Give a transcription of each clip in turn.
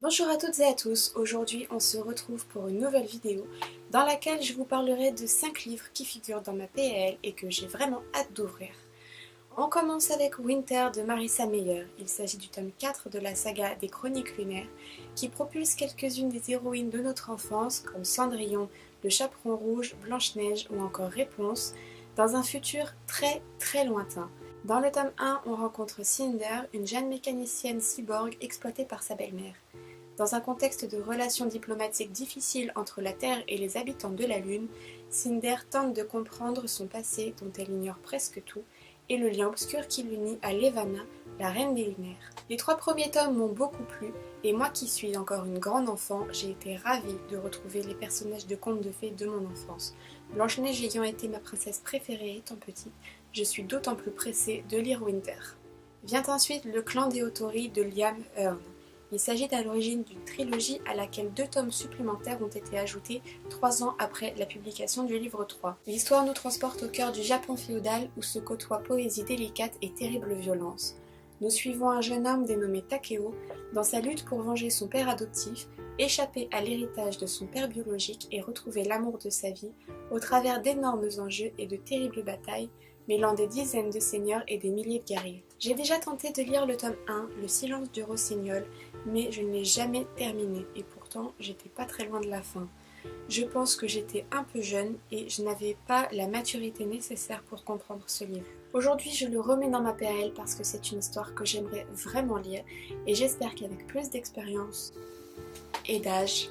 Bonjour à toutes et à tous, aujourd'hui on se retrouve pour une nouvelle vidéo dans laquelle je vous parlerai de 5 livres qui figurent dans ma PL et que j'ai vraiment hâte d'ouvrir. On commence avec Winter de Marissa Meyer. Il s'agit du tome 4 de la saga des Chroniques lunaires qui propulse quelques-unes des héroïnes de notre enfance comme Cendrillon, le Chaperon rouge, Blanche-Neige ou encore Réponse dans un futur très très lointain. Dans le tome 1, on rencontre Cinder, une jeune mécanicienne cyborg exploitée par sa belle-mère. Dans un contexte de relations diplomatiques difficiles entre la Terre et les habitants de la Lune, Cinder tente de comprendre son passé dont elle ignore presque tout et le lien obscur qui l'unit à Levana, la reine des lunaires. Les 3 premiers tomes m'ont beaucoup plu et moi qui suis encore une grande enfant, j'ai été ravie de retrouver les personnages de contes de fées de mon enfance. Blanche-Neige ayant été ma princesse préférée étant petite, je suis d'autant plus pressée de lire Winter. Vient ensuite le clan des Autori de Liam Hearn. Il s'agit à l'origine d'une trilogie à laquelle 2 tomes supplémentaires ont été ajoutés 3 ans après la publication du livre 3. L'histoire nous transporte au cœur du Japon féodal où se côtoient poésie délicate et terrible violence. Nous suivons un jeune homme dénommé Takeo dans sa lutte pour venger son père adoptif, échapper à l'héritage de son père biologique et retrouver l'amour de sa vie au travers d'énormes enjeux et de terribles batailles mêlant des dizaines de seigneurs et des milliers de guerriers. J'ai déjà tenté de lire le tome 1, Le silence du rossignol, mais je ne l'ai jamais terminé et pourtant j'étais pas très loin de la fin. Je pense que j'étais un peu jeune et je n'avais pas la maturité nécessaire pour comprendre ce livre. Aujourd'hui je le remets dans ma PL parce que c'est une histoire que j'aimerais vraiment lire et j'espère qu'avec plus d'expérience et d'âge,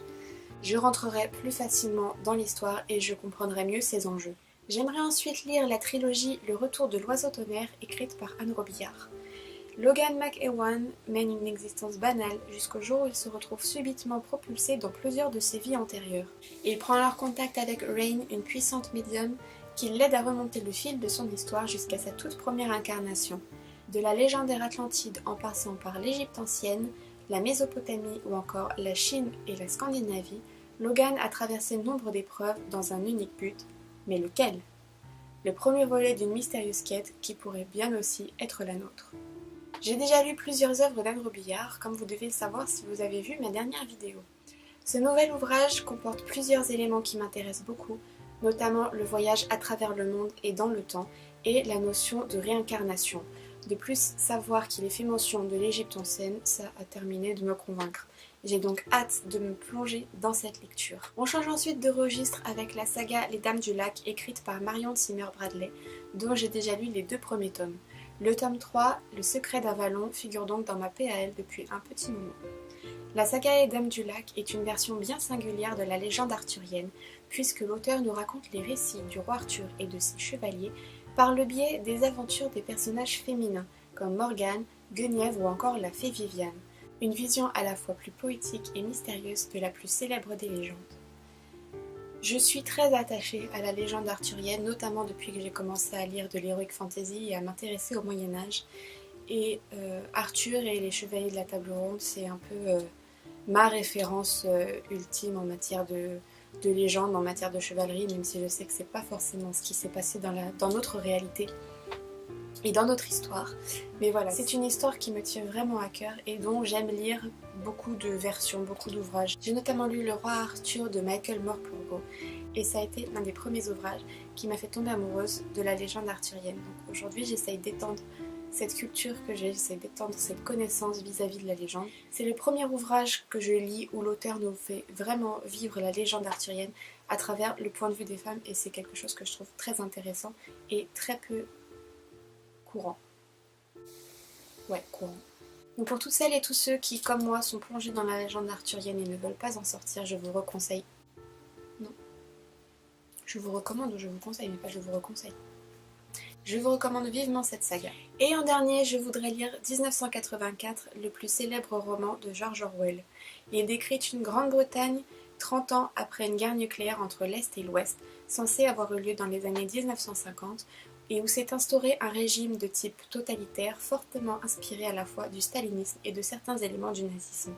je rentrerai plus facilement dans l'histoire et je comprendrai mieux ses enjeux. J'aimerais ensuite lire la trilogie Le Retour de l'Oiseau Tonnerre écrite par Anne Robillard. Logan McEwan mène une existence banale jusqu'au jour où il se retrouve subitement propulsé dans plusieurs de ses vies antérieures. Il prend alors contact avec Rain, une puissante médium, qui l'aide à remonter le fil de son histoire jusqu'à sa toute première incarnation. De la légendaire Atlantide en passant par l'Égypte ancienne, la Mésopotamie ou encore la Chine et la Scandinavie, Logan a traversé nombre d'épreuves dans un unique but. Mais lequel ? Le premier volet d'une mystérieuse quête qui pourrait bien aussi être la nôtre. J'ai déjà lu plusieurs œuvres d'Anne Robillard, comme vous devez le savoir si vous avez vu ma dernière vidéo. Ce nouvel ouvrage comporte plusieurs éléments qui m'intéressent beaucoup, notamment le voyage à travers le monde et dans le temps, et la notion de réincarnation. De plus, savoir qu'il est fait mention de l'Égypte ancienne, ça a terminé de me convaincre. J'ai donc hâte de me plonger dans cette lecture. On change ensuite de registre avec la saga Les Dames du Lac, écrite par Marion Zimmer Bradley, dont j'ai déjà lu les 2 premiers tomes. Le tome 3, Le secret d'Avalon, figure donc dans ma PAL depuis un petit moment. La saga Les Dames du Lac est une version bien singulière de la légende arthurienne, puisque l'auteur nous raconte les récits du roi Arthur et de ses chevaliers par le biais des aventures des personnages féminins, comme Morgane, Guenièvre ou encore la fée Viviane. Une vision à la fois plus poétique et mystérieuse de la plus célèbre des légendes. Je suis très attachée à la légende arthurienne, notamment depuis que j'ai commencé à lire de l'heroic fantasy et à m'intéresser au Moyen-Âge. Et Arthur et les Chevaliers de la Table Ronde, c'est un peu ma référence ultime en matière de légende, en matière de chevalerie, même si je sais que c'est pas forcément ce qui s'est passé dans notre réalité et dans notre histoire. Mais voilà, c'est une histoire qui me tient vraiment à cœur et dont j'aime lire beaucoup de versions, beaucoup d'ouvrages. J'ai notamment lu Le Roi Arthur de Michael Morpurgo et ça a été l'un des premiers ouvrages qui m'a fait tomber amoureuse de la légende arthurienne. Donc aujourd'hui j'essaye d'étendre cette culture que j'ai, j'essaie d'étendre cette connaissance vis-à-vis de la légende. C'est le premier ouvrage que je lis où l'auteur nous fait vraiment vivre la légende arthurienne à travers le point de vue des femmes et c'est quelque chose que je trouve très intéressant et très peu courant. Ouais, courant. Donc pour toutes celles et tous ceux qui, comme moi, sont plongés dans la légende arthurienne et ne veulent pas en sortir, je vous reconseille. Non. Je vous recommande ou je vous conseille, mais pas je vous reconseille. Je vous recommande vivement cette saga. Et en dernier, je voudrais lire 1984, le plus célèbre roman de George Orwell. Il décrit une Grande-Bretagne 30 ans après une guerre nucléaire entre l'Est et l'Ouest, censée avoir eu lieu dans les années 1950, et où s'est instauré un régime de type totalitaire fortement inspiré à la fois du stalinisme et de certains éléments du nazisme.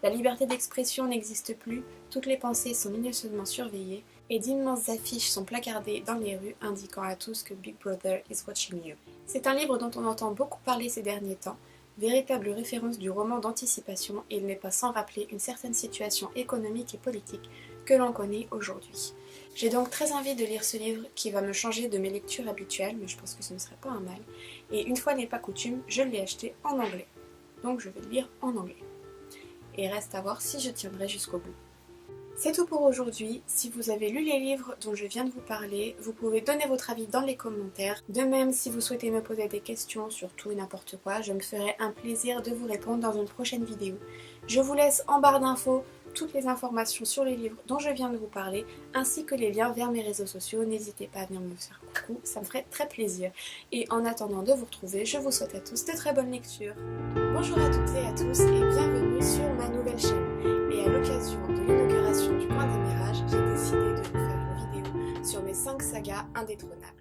La liberté d'expression n'existe plus, toutes les pensées sont minutieusement surveillées, et d'immenses affiches sont placardées dans les rues indiquant à tous que Big Brother is watching you. C'est un livre dont on entend beaucoup parler ces derniers temps, véritable référence du roman d'anticipation, et il n'est pas sans rappeler une certaine situation économique et politique que l'on connaît aujourd'hui. J'ai donc très envie de lire ce livre qui va me changer de mes lectures habituelles, mais je pense que ce ne serait pas un mal. Et une fois n'est pas coutume, je l'ai acheté en anglais. Donc je vais le lire en anglais. Et reste à voir si je tiendrai jusqu'au bout. C'est tout pour aujourd'hui. Si vous avez lu les livres dont je viens de vous parler, vous pouvez donner votre avis dans les commentaires. De même, si vous souhaitez me poser des questions sur tout et n'importe quoi, je me ferai un plaisir de vous répondre dans une prochaine vidéo. Je vous laisse en barre d'infos toutes les informations sur les livres dont je viens de vous parler, ainsi que les liens vers mes réseaux sociaux. N'hésitez pas à venir me faire coucou, ça me ferait très plaisir. Et en attendant de vous retrouver, je vous souhaite à tous de très bonnes lectures. Bonjour à toutes et à tous et bienvenue sur ma nouvelle chaîne. Et à l'occasion de l'inauguration du Coin des Mirages, j'ai décidé de vous faire une vidéo sur mes 5 sagas indétrônables.